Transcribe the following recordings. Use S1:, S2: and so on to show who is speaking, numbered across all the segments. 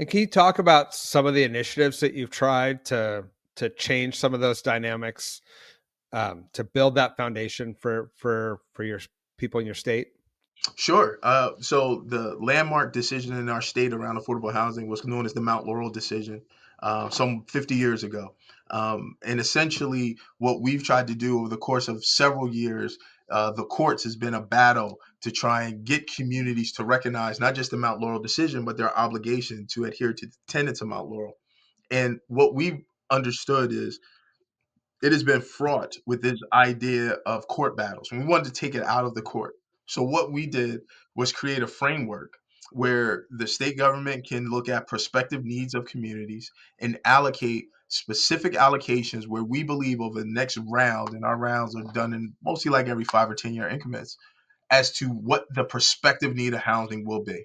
S1: And can you talk about some of the initiatives that you've tried to change some of those dynamics, to build that foundation for your people in your state?
S2: Sure. So the landmark decision in our state around affordable housing was known as the Mount Laurel decision, some 50 years ago. And essentially, what we've tried to do over the course of several years, the courts has been a battle to try and get communities to recognize not just the Mount Laurel decision, but their obligation to adhere to the tenets of Mount Laurel. And what we've understood is it has been fraught with this idea of court battles. And we wanted to take it out of the court. So what we did was create a framework where the state government can look at prospective needs of communities and allocate specific allocations where we believe over the next round, and our rounds are done in mostly like every 5 or 10 year increments, as to what the prospective need of housing will be.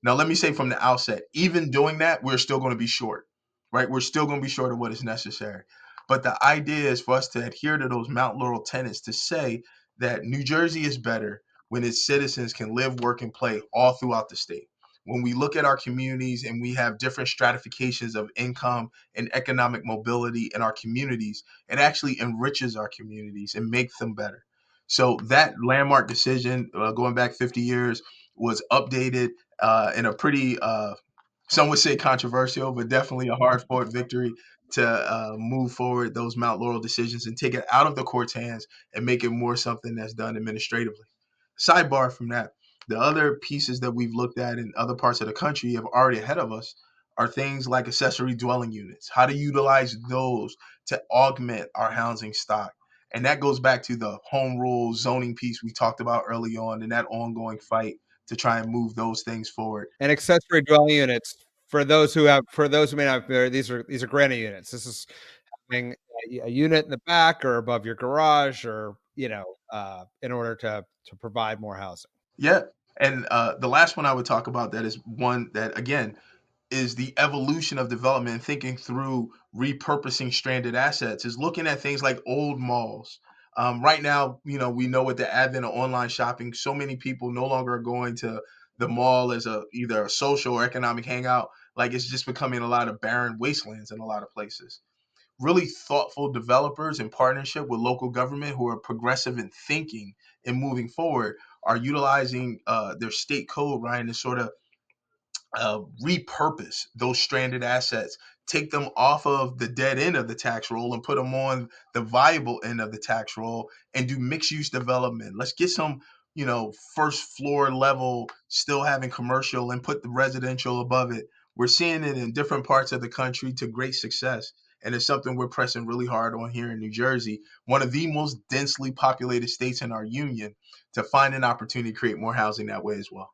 S2: Now, let me say from the outset, even doing that, we're still going to be short, right? We're still going to be short of what is necessary. But the idea is for us to adhere to those Mount Laurel tenets to say that New Jersey is better when its citizens can live, work, and play all throughout the state. When we look at our communities and we have different stratifications of income and economic mobility in our communities, it actually enriches our communities and makes them better. So that landmark decision, going back 50 years, was updated in a pretty, some would say controversial, but definitely a hard fought victory to move forward those Mount Laurel decisions and take it out of the court's hands and make it more something that's done administratively. Sidebar from that, the other pieces that we've looked at in other parts of the country have already ahead of us are things like accessory dwelling units, how to utilize those to augment our housing stock. And that goes back to the home rule zoning piece we talked about early on and that ongoing fight to try and move those things forward.
S1: And accessory dwelling units, for those who may not be familiar, these are granny units. This is having a unit in the back or above your garage, or in order to provide more housing.
S2: Yeah. And the last one I would talk about that is one that, again, is the evolution of development and thinking through repurposing stranded assets is looking at things like old malls. Right now, we know with the advent of online shopping, so many people no longer are going to the mall as a either a social or economic hangout. Like it's just becoming a lot of barren wastelands in a lot of places. Really thoughtful developers in partnership with local government who are progressive in thinking and moving forward are utilizing their state code, Ryan, to sort of repurpose those stranded assets, take them off of the dead end of the tax roll and put them on the viable end of the tax roll and do mixed use development. Let's get some, first floor level still having commercial and put the residential above it. We're seeing it in different parts of the country to great success. And it's something we're pressing really hard on here in New Jersey, one of the most densely populated states in our union, to find an opportunity to create more housing that way as well.